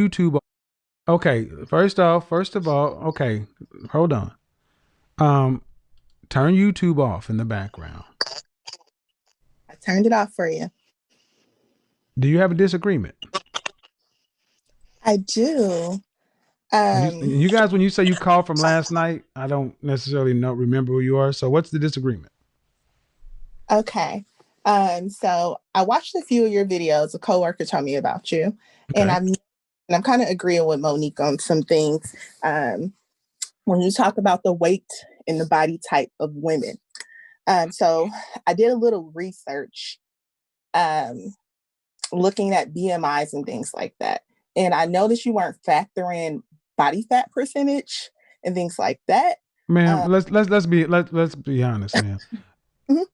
YouTube. Okay, first of all, okay, hold on. Um, Turn YouTube off in the background. I turned it off for you. Do you have a disagreement? I do. You guys, when you say you called from last night, I don't necessarily remember who you are. So what's the disagreement? Okay. So I watched a few of your videos. A coworker told me about you, and Okay. I'm kind of agreeing with Monique on some things. Um, when you talk about the weight and the body type of women, so I did a little research, um, looking at BMIs and things like that, and I noticed you weren't factoring body fat percentage and things like that. Ma'am, Um, let's be honest, ma'am. mhm,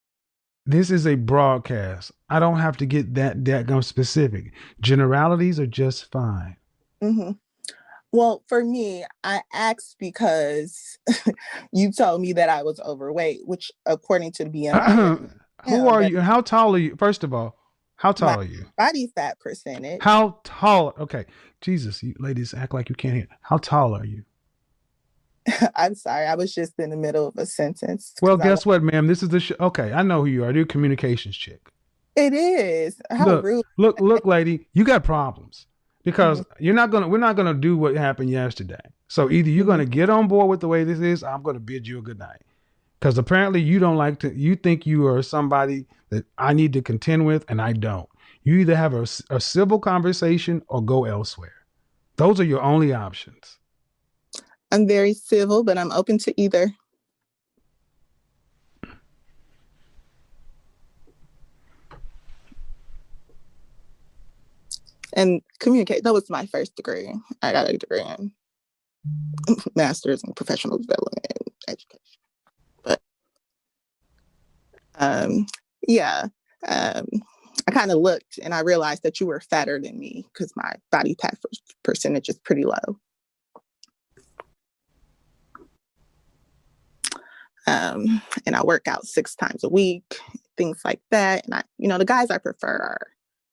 This is a broadcast. I don't have to get that specific. Generalities are just fine. mhm. Well, for me, I asked because you told me that I was overweight, which according to the BMI, yes, I Who am, are but you? How tall are you? First of all, how my tall are you? body fat percentage, How tall? Okay, Jesus, you ladies act like you can't hear. How tall are you? I'm sorry, I was just in the middle of a sentence Well, because I want guess what, ma'am? This is the okay. I know who you are. You're a communications chick. it is. How Look, rude. look, lady. You got problems because Mhm, you're not gonna. We're not gonna do what happened yesterday. So either you're mhm. gonna get on board with the way this is, or I'm gonna bid you a good night. Because apparently you don't like to. You think you are somebody that I need to contend with, and I don't. You either have a civil conversation or go elsewhere. Those are your only options. I'm very civil, but I'm open to either. And communicate. That was my first degree. I got a degree in master's in professional development and education. But um, yeah, um, I kind of looked and I realized that you were fatter than me because my body fat percentage is pretty low. And I work out 6 times a week, things like that. And the guys I prefer are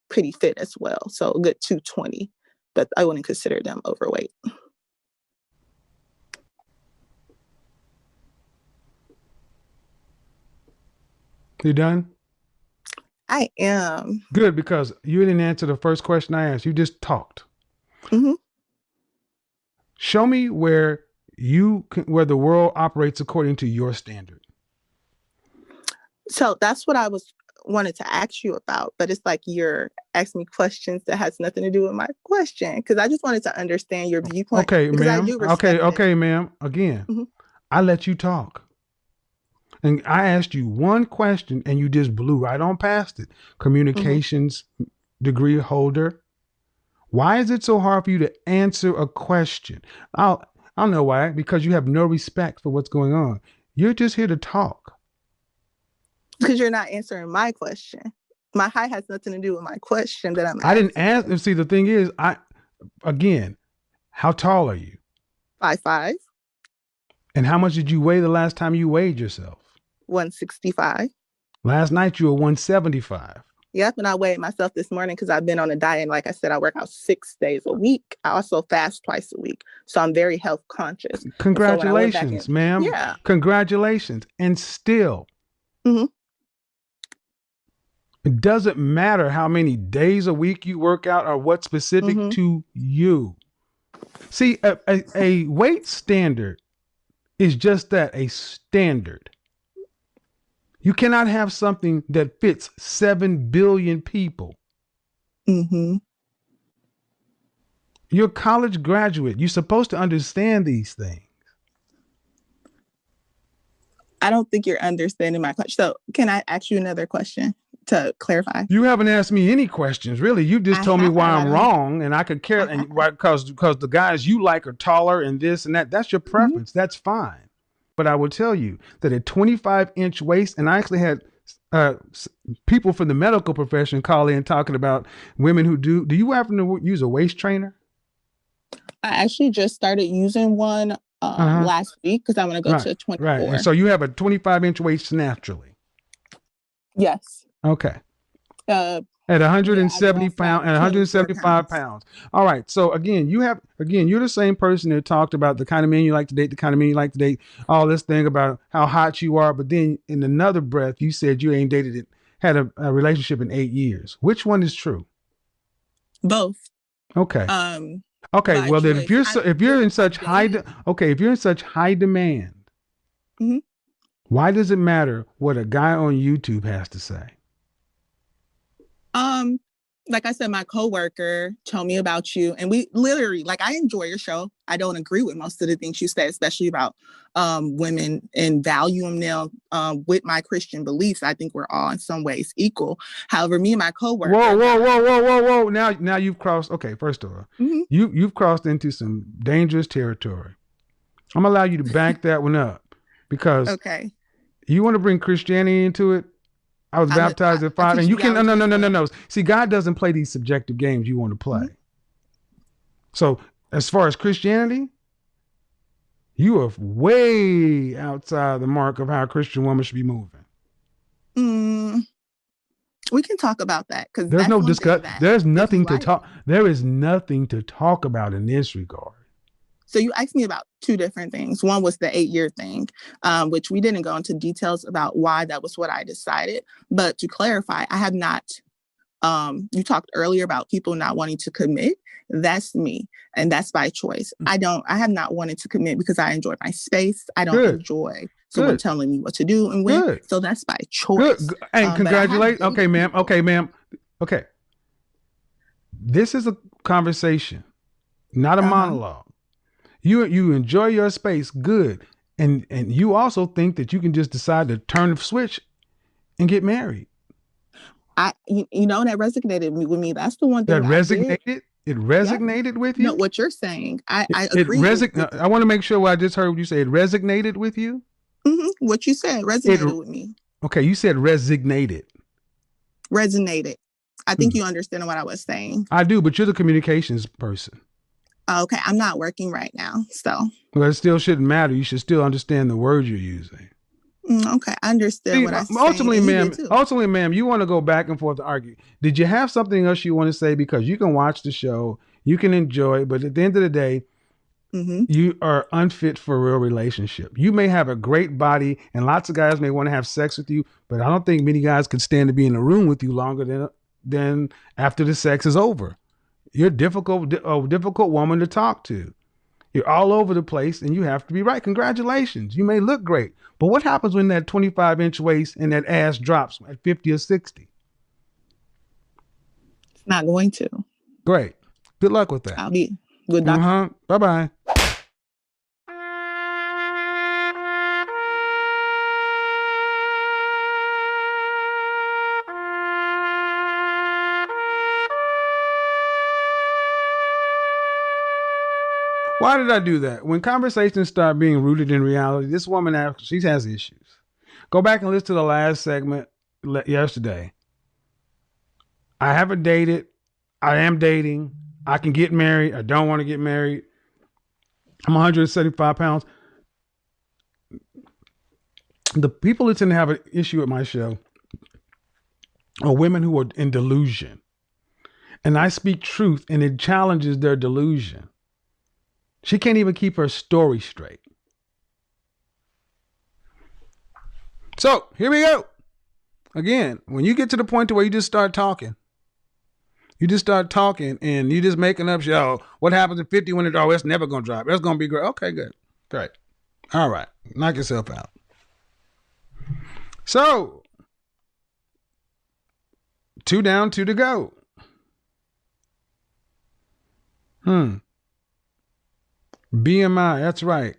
pretty fit as well. So a good 220, but I wouldn't consider them overweight. You done? I am. Good, because you didn't answer the first question I asked. You just talked. Mm-hmm. Show me where the world operates according to your standard. So that's what I was wanted to ask you about, but it's like you're asking me questions that has nothing to do with my question because I just wanted to understand your viewpoint Okay, because I ma'am. do respect it. Okay, ma'am. Again, Mm-hmm. I let you talk. And I asked you one question and you just blew right on past it. Mm-hmm. Communications degree holder. Why is it so hard for you to answer a question? I'll I don't know why. Because you have no respect for what's going on. You're just here to talk. Because you're not answering my question. My height has nothing to do with my question that I'm I didn't asking ask. you. See, the thing is, again, how tall are you? 5'5", And how much did you weigh the last time you weighed yourself? 165. Last night you were 175. Yep, and I weighed myself this morning because I've been on a diet. And like I said, I work out 6 days a week. I also fast twice a week. So I'm very health conscious. And so when I went back in, Congratulations, ma'am. yeah. Congratulations. And still, Mm-hmm, it doesn't matter how many days a week you work out or what's specific mm-hmm, to you. See, a weight standard is just that, a standard. You cannot have something that fits 7 billion people. mm-hmm. You're a college graduate. You're supposed to understand these things. I don't think you're understanding my question. So can I ask you another question to clarify? You haven't asked me any questions, really. You just I told me have. why I I'm don't. wrong, and I could care, I and have. why, because the guys you like are taller and this and that. That's your Mm-hmm, preference. That's fine. But I will tell you that a 25-inch waist, and I actually had uh, people from the medical profession call in talking about women who do. Do you happen to use a waist trainer? I actually just started using one Uh huh. last week because I want to go Right. to Right. And 24. so you have a 25-inch waist naturally. Yes. Okay. Uh, At Yeah, I 170 lost pounds about and 24 175 pounds. pounds. All right. So you're the same person that talked about the kind of men you like to date, the kind of men you like to date, all this thing about how hot you are. But then in another breath, you said you ain't dated it, had a relationship in 8 years. Which one is true? Both. Okay. Um, Okay. by Well, then choice. I've if you're in listen, such I've dated. if you're in such high demand, Mhm. why does it matter what a guy on YouTube has to say? Um, like I said, my coworker told me about you, and we literally, like, I enjoy your show. I don't agree with most of the things you say, especially about women and valuing them. With my Christian beliefs, I think we're all in some ways equal. However, me and my Whoa, coworker whoa, got. whoa, whoa, whoa, whoa! Now you've crossed. Okay, first of all, Mhm. you've crossed into some dangerous territory. I'm gonna allow you to back that one up because Okay, you want to bring Christianity into it. I was baptized at I 5, and teach you can no, no, no, no, no, legalism. no. See, God doesn't play these subjective games you want to play. Mhm. So, as far as Christianity, you are way outside the mark of how a Christian woman should be moving. Mm, we can talk about that because There's that's no one thing discuss. that There's if you nothing to like. talk. There is nothing to talk about in this regard. So you asked me about two different things. One was the 8 year thing, which we didn't go into details about why that was what I decided. But to clarify, I have not. You talked earlier about people not wanting to commit. That's me, and that's by choice. I don't. I have not wanted to commit because I enjoy my space. I don't Good, enjoy someone good, telling me what to do and when. good, So that's by good. choice. And But I have congratulate. Okay, dated ma'am. people. Okay, ma'am. Okay. This is a conversation, not a Uh huh. monologue. You enjoy your space, good, and you also think that you can just decide to turn the switch and get married. You know that resonated with me. That's the one That thing I did. resonated. It Yep. resonated with No, you. what you're saying, I It agree with I want to make sure what I just heard what you say. It resonated with you. what you said It resonated with me. okay. You said resignated. Resonated. I think Hmm. you understand what I was saying. I do, but you're the communications person. Okay, I'm not working right now, so Well, it still shouldn't matter. You should still understand the words you're using. okay, I understood See, what I was saying, and you did too. ultimately, ma'am, you want to go back and forth to argue. Did you have something else you want to say? Because you can watch the show, you can enjoy it, but at the end of the day, Mm-hmm. you are unfit for a real relationship. You may have a great body, and lots of guys may want to have sex with you, but I don't think many guys could stand to be in a room with you longer than after the sex is over. You're a difficult woman to talk to. You're all over the place, and you have to be right. Congratulations, you may look great, but what happens when that 25-inch waist and that ass drops at 50 or 60? It's not going to. Great. Good luck with that. I'll be good. Bye bye. Why did I do that? When conversations start being rooted in reality, this woman, she has issues. Go back and listen to the last segment yesterday. I haven't dated. I am dating. I can get married. I don't want to get married. I'm 175 pounds. The people that tend to have an issue with my show are women who are in delusion. And I speak truth, and it challenges their delusion. She can't even keep her story straight. So here we go. Again, when you get to the point to where you just start talking and you just making up shit. Oh, what happens in 50 when it's never going to drop. It's going to be great. Okay, good. Great. All right. Knock yourself out. So, 2 down, 2 to go. BMI, that's right.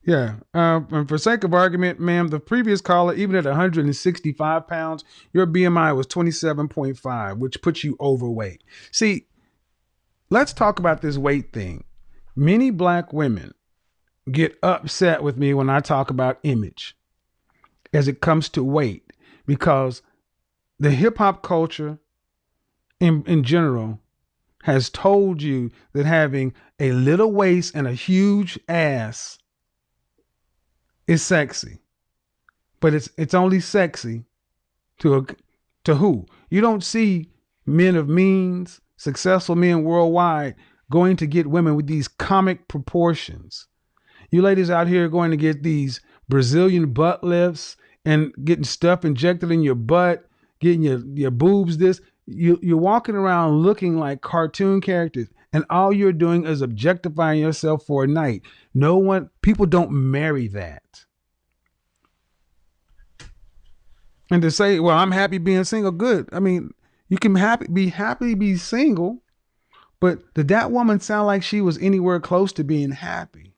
Yeah. And for sake of argument, ma'am, the previous caller, even at 165 pounds, your BMI was 27.5, which puts you overweight. See, let's talk about this weight thing. Many black women get upset with me when I talk about image as it comes to weight because the hip hop culture in general has told you that having a little waist and a huge ass is sexy, but it's only sexy to a, to who? You don't see men of means, successful men worldwide going to get women with these comic proportions. You ladies out here going to get these Brazilian butt lifts and getting stuff injected in your butt, getting your boobs this. You're walking around looking like cartoon characters, and all you're doing is objectifying yourself for a night. People don't marry that. And to say, well, I'm happy being single, good. I mean, you can be happy to be single, but did that woman sound like she was anywhere close to being happy?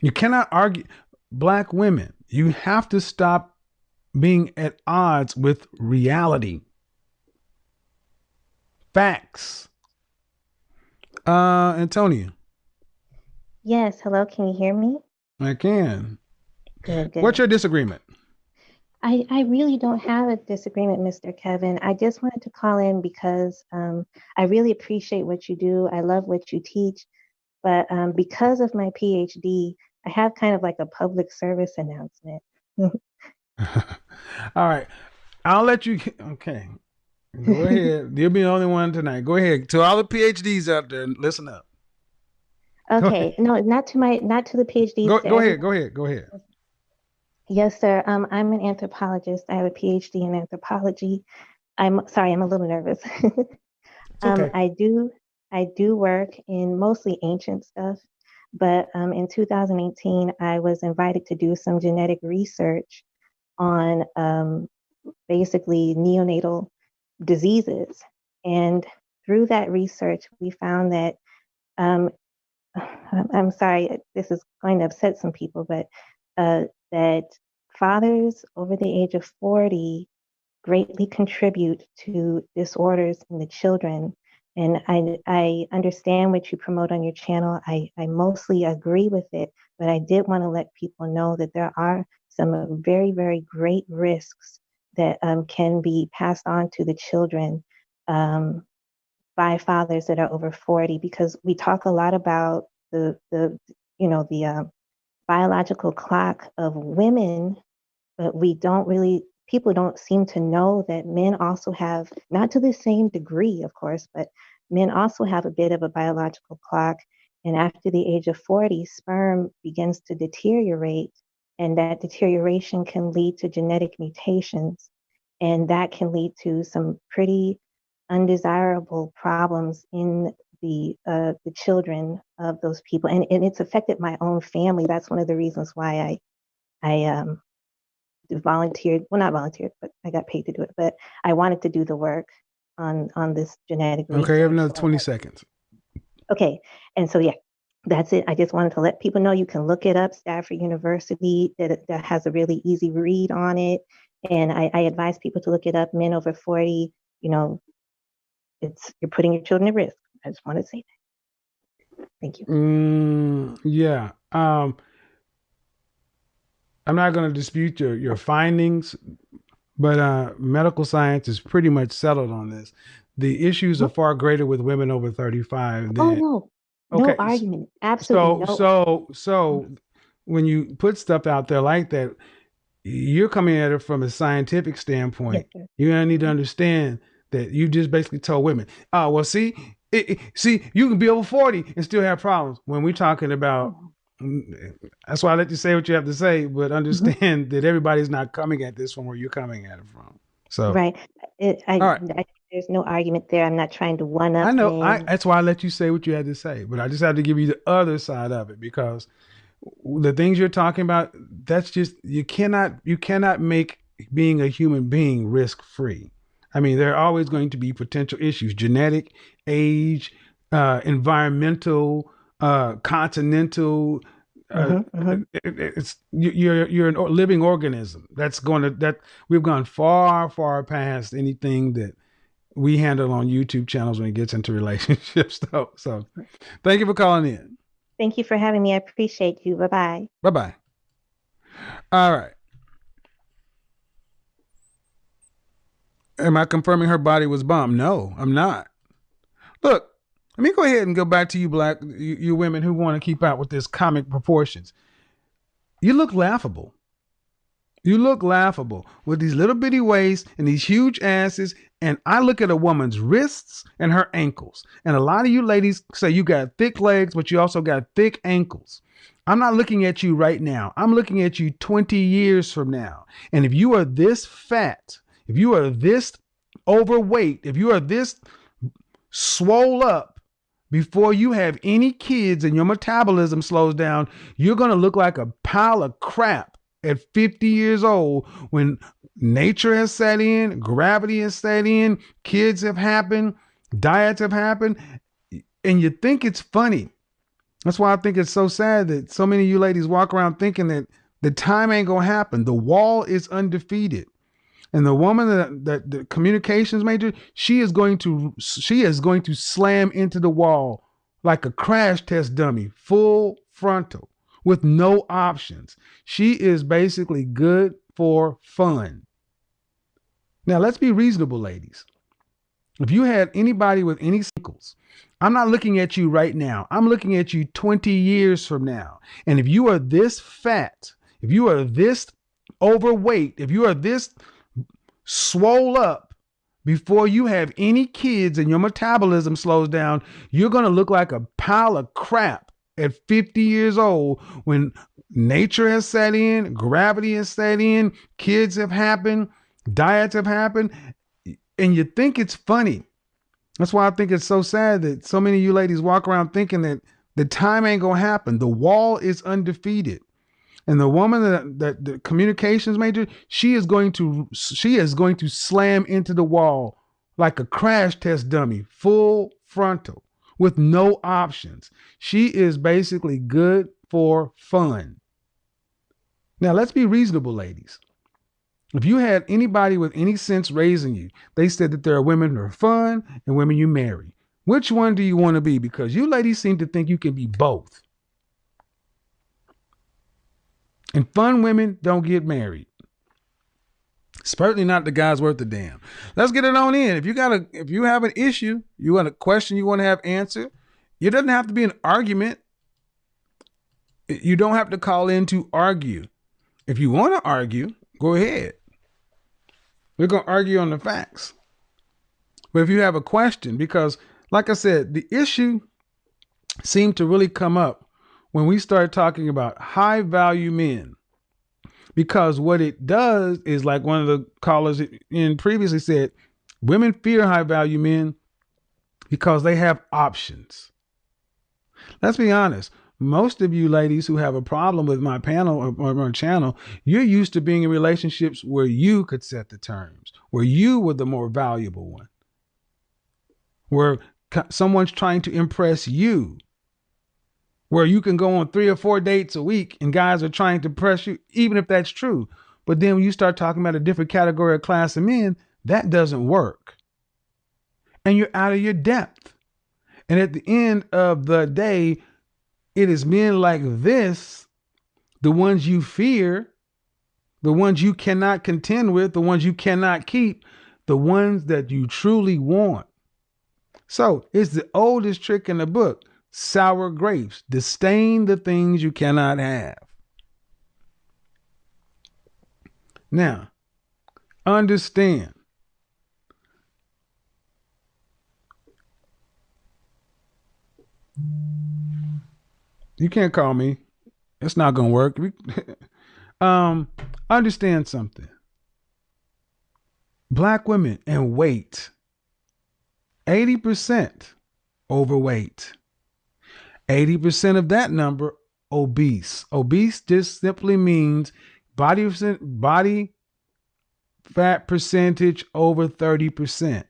You cannot argue. Black women, you have to stop being at odds with reality. Facts. Antonia. Yes, hello, can you hear me? I can. Good, What's good. your disagreement? I really don't have a disagreement, Mr. Kevin. I just wanted to call in because I really appreciate what you do. I love what you teach. But because of my PhD, I have kind of like a public service announcement. All right. I'll let you. Okay. Go ahead. You'll be the only one tonight. Go ahead. To all the PhDs out there, listen up. Go ahead. Okay, no, not to the PhDs, to Go everyone. ahead. Go ahead. Go ahead. Yes, sir. I'm an anthropologist. I have a PhD in anthropology. I'm sorry, I'm a little nervous. It's okay. I do work in mostly ancient stuff, but in 2018, I was invited to do some genetic research on basically neonatal diseases. And through that research, we found that um, I'm sorry, this is going to upset some people, but that fathers over the age of 40 greatly contribute to disorders in the children. And I understand what you promote on your channel. I mostly agree with it, but I did want to let people know that there are some very, very great risks that can be passed on to the children by fathers that are over 40, because we talk a lot about the the biological clock of women, but we don't really, people don't seem to know that men also have, not to the same degree, of course, but men also have a bit of a biological clock. And after the age of 40, sperm begins to deteriorate, and that deterioration can lead to genetic mutations. And that can lead to some pretty undesirable problems in the children of those people. And it's affected my own family. That's one of the reasons why I volunteered, well, not volunteered, but I got paid to do it, but I wanted to do the work on this genetic Okay. You have research. another 20 seconds. Okay, and so yeah, that's it. I just wanted to let people know you can look it up, Stafford University, that has a really easy read on it. And I advise people to look it up. Men over 40, you know, you're putting your children at risk. I just want to say that. Thank you. Yeah. I'm not going to dispute your findings, but medical science is pretty much settled on this. The issues are Mhm. far greater with women over 35 Oh than no, no okay. argument. Absolutely So no. so so when you put stuff out there like that, you're coming at it from a scientific Yes, standpoint. sir. You're gonna need to understand that you just basically told women, oh well, see, you can be over 40 and still have problems. When we're talking about, Oh, that's why I let you say what you have to say, but mhm. understand that everybody's not coming at this from where you're coming at it from. So, Right. all right, There's no argument there. I'm not trying to one I up know, I men. that's why I let you say what you had to say, but I just have to give you the other side of it because the things you're talking about, that's just you cannot make being a human being risk free. I mean, there are always going to be potential issues: genetic, age, environmental, continental. Uh, Hmm, hmm. you're a living organism. That we've gone far past anything that we handle on YouTube channels when it gets into relationships. So thank you for calling in. Thank you for having me. I appreciate you. Bye bye. Bye bye. All right. Am I confirming her body was bombed? No, I'm not. Look, let me go ahead and go back to you, you women who want to keep out with this comic proportions. You look laughable. You look laughable with these little bitty waists and these huge asses. And I look at a woman's wrists and her ankles. And a lot of you ladies say you got thick legs, but you also got thick ankles. I'm not looking at you right now. I'm looking at you 20 years from now. And if you are this fat, if you are this overweight, if you are this swole up before you have any kids and your metabolism slows down, you're going to look like a pile of crap at 50 years old when nature has set in, gravity has set in, kids have happened, diets have happened, and you think it's funny. That's why I think it's so sad that so many of you ladies walk around thinking that the time ain't going to happen. The wall is undefeated. And the woman that the communications major, she is going to slam into the wall like a crash test dummy, full frontal, with no options. She is basically good for fun. Now let's be reasonable, ladies. If you had anybody with any sickles, I'm not looking at you right now. I'm looking at you 20 years from now. And if you are this fat, if you are this overweight, if you are this swole up before you have any kids and your metabolism slows down, you're going to look like a pile of crap at 50 years old when nature has set in, gravity has set in, kids have happened, diets have happened, and you think it's funny. That's why I think it's so sad that so many of you ladies walk around thinking that the time ain't going to happen. The wall is undefeated. And the woman that the communications major, she is going to slam into the wall like a crash test dummy, full frontal, with no options. She is basically good for fun. Now let's be reasonable, ladies. If you had anybody with any sense raising you, they said that there are women who are fun and women you marry. Which one do you want to be? Because you ladies seem to think you can be both. And fun women don't get married. Certainly not the guys worth a damn. Let's get it on in. If you have an issue, you want a question you want to have answered, it doesn't have to be an argument. You don't have to call in to argue. If you want to argue, go ahead. We're going to argue on the facts. But if you have a question, because like I said, the issue seemed to really come up when we started talking about high value men, because what it does is, like one of the callers in previously said, women fear high value men because they have options. Let's be honest. Most of you ladies who have a problem with my panel or my channel, you're used to being in relationships where you could set the terms, where you were the more valuable one, where someone's trying to impress you, where you can go on 3 or 4 dates a week and guys are trying to press you, even if that's true. But then when you start talking about a different category or class of men, that doesn't work. And you're out of your depth. And at the end of the day, it is men like this, the ones you fear, the ones you cannot contend with, the ones you cannot keep, the ones that you truly want. So it's the oldest trick in the book. Sour grapes. Disdain the things you cannot have. Now, understand. You can't call me. It's not going to work. Understand something. Black women and weight. 80% overweight. 80% of that number, obese. Obese just simply means body fat percentage over 30%.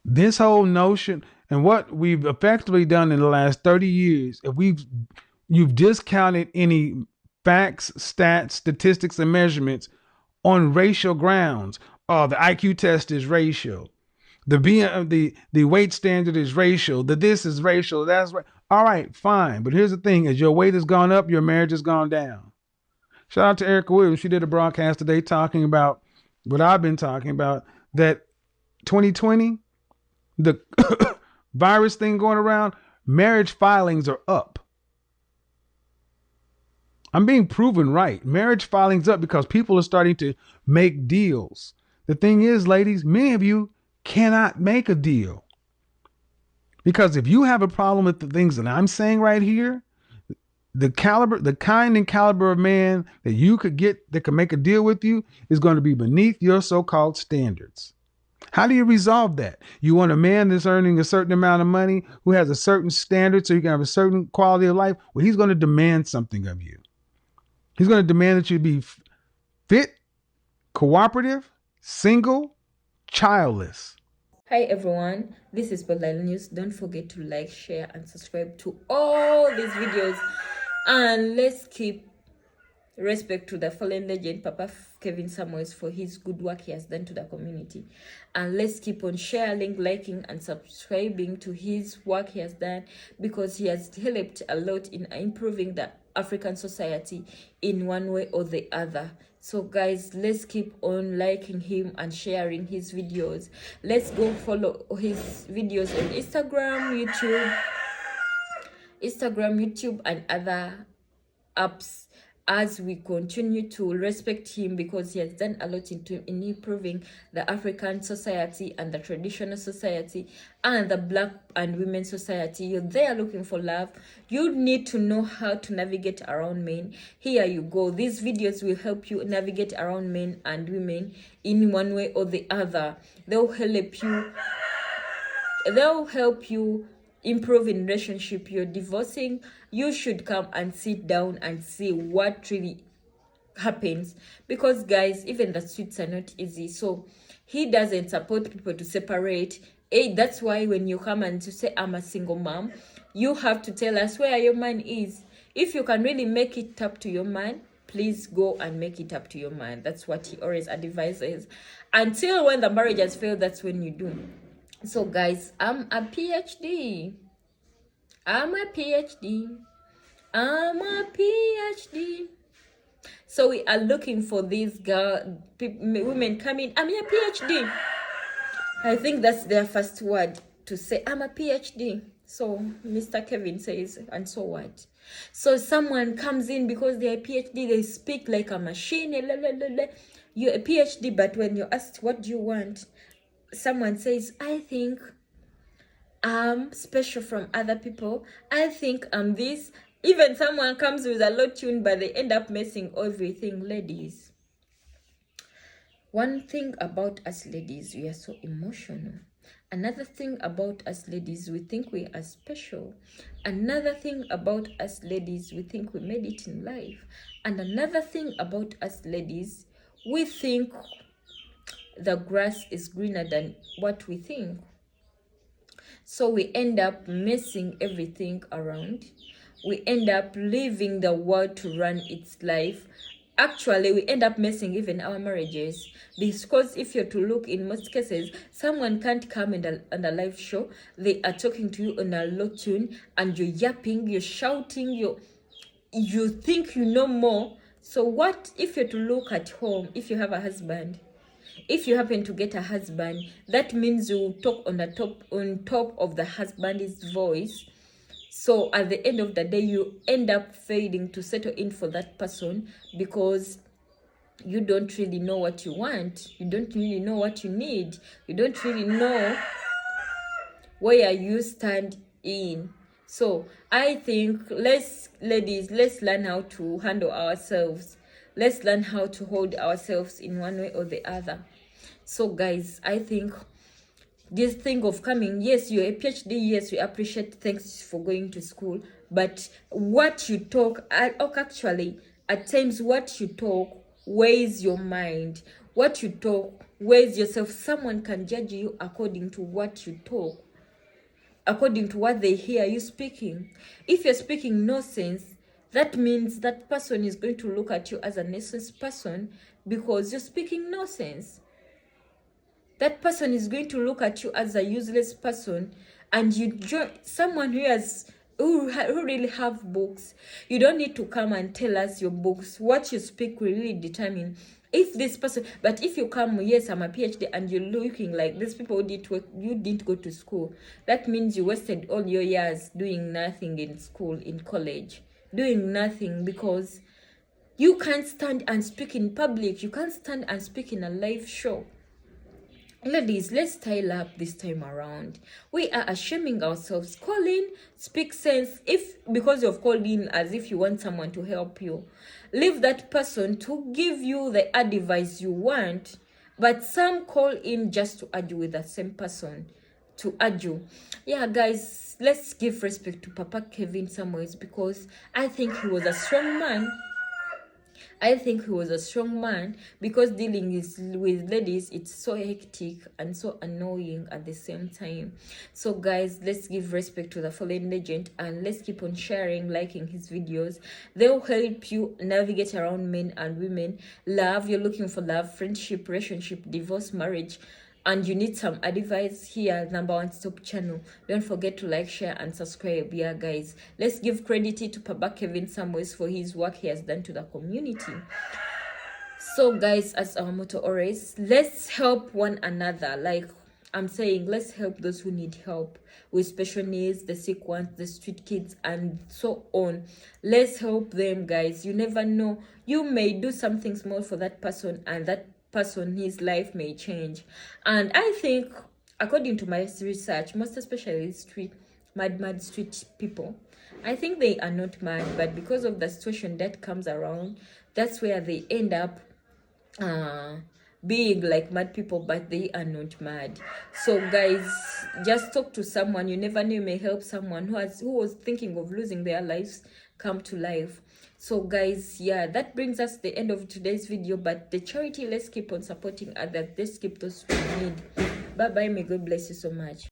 This whole notion, and what we've effectively done in the last 30 years, if you've discounted any facts, stats, statistics, and measurements on racial grounds. Oh, the IQ test is racial. The weight standard is racial. The this is racial. That's right. All right, fine. But here's the thing: as your weight has gone up, your marriage has gone down. Shout out to Erica Williams. She did a broadcast today talking about what I've been talking about, that 2020, the virus thing going around, marriage filings are up. I'm being proven right. Marriage filing's up because people are starting to make deals. The thing is, ladies, many of you cannot make a deal. Because if you have a problem with the things that I'm saying right here, the kind and caliber of man that you could get that can make a deal with you is going to be beneath your so-called standards. How do you resolve that? You want a man that's earning a certain amount of money, who has a certain standard so you can have a certain quality of life? Well, he's going to demand something of you. He's going to demand that you be fit, cooperative, single, childless. Hi everyone, this is Spotlight News. Don't forget to like, share and subscribe to all these videos, and let's keep respect to the fallen legend Papa Kevin Samuels for his good work he has done to the community, and let's keep on sharing, liking and subscribing to his work he has done, because he has helped a lot in improving the African society in one way or the other. So guys, let's keep on liking him and sharing his videos. Let's go follow his videos on Instagram, YouTube and other apps, as we continue to respect him, because he has done a lot in improving the African society and the traditional society and the Black and women society. You're there looking for love, you need to know how to navigate around men. Here you go. These videos will help you navigate around men and women in one way or the other. They'll help you improve in relationship. You're divorcing, you should come and sit down and see what really happens, because guys, even the streets are not easy. So he doesn't support people to separate. That's why when you come and to say I'm a single mom, you have to tell us where your man is. If you can really make it up to your man, please go and make it up to your man. That's what he always advises. Until when the marriage has failed, that's when you do. So guys, I'm a PhD. So we are looking for these women coming. I'm a PhD. I think that's their first word to say. I'm a PhD. So Mr. Kevin says, and so what? So someone comes in because they're a PhD, they speak like a machine. You're a PhD, but when you're asked what do you want, someone says, I think I'm special from other people. I think I'm this. Even someone comes with a low tune, but they end up messing everything. Ladies, one thing about us ladies, we are so emotional. Another thing about us ladies, we think we are special. Another thing about us ladies, we think we made it in life. And another thing about us ladies, we think the grass is greener than what we think. So we end up messing everything around. We end up leaving the world to run its life. Actually, we end up messing even our marriages, because if you're to look, in most cases, someone can't come in on a live show. They are talking to you on a low tune, and you're yapping, you're shouting, you think you know more. So what if you're to look at home, if you have a husband, if you happen to get a husband, that means you talk on top of the husband's voice. So at the end of the day, you end up failing to settle in for that person, because you don't really know what you want. You don't really know what you need. You don't really know where you stand in. So I think ladies, let's learn how to handle ourselves. Let's learn how to hold ourselves in one way or the other. So guys, I think this thing of coming, yes, you're a PhD, yes, we appreciate, thanks for going to school, but what you talk, actually, at times what you talk weighs your mind. What you talk weighs yourself. Someone can judge you according to what you talk, according to what they hear you speaking. If you're speaking nonsense, that means that person is going to look at you as a nonsense person, because you're speaking nonsense. That person is going to look at you as a useless person, and you join someone who really have books. You don't need to come and tell us your books. What you speak will really determine if this person. But if you come, yes, I'm a PhD, and you're looking like these people who did work, you didn't go to school, that means you wasted all your years doing nothing in school, in college, doing nothing, because You can't stand and speak in public. You can't stand and speak in a live show. Ladies, let's style up this time around. We are ashaming ourselves. Call in, speak sense. If because you've called in as if you want someone to help you, leave that person to give you the advice you want. But some call in just to argue with the same person. To argue. Yeah, guys, let's give respect to Papa Kevin Samuels, because I think he was a strong man. I think he was a strong man, because dealing with ladies, it's so hectic and so annoying at the same time. So guys, let's give respect to the fallen legend, and let's keep on sharing, liking his videos. They'll help you navigate around men and women. Love, you're looking for love, friendship, relationship, divorce, marriage, and you need some advice, here #1 stop channel. Don't forget to like, share, and subscribe. Yeah, guys, let's give credit to Papa Kevin Samuels for his work he has done to the community. So guys, as our motto always, let's help one another. Like I'm saying, let's help those who need help with special needs, the sick ones, the street kids, and so on. Let's help them, guys. You never know, you may do something small for that person, and that person, his life may change. And I think, according to my research, most especially mad street people, I think they are not mad, but because of the situation that comes around, that's where they end up being like mad people, but they are not mad. So guys, just talk to someone. You never know, you may help someone who was thinking of losing their lives come to life. So guys, yeah, that brings us to the end of today's video. But the charity, let's keep on supporting others. Let's keep those who need. Bye bye, may God bless you so much.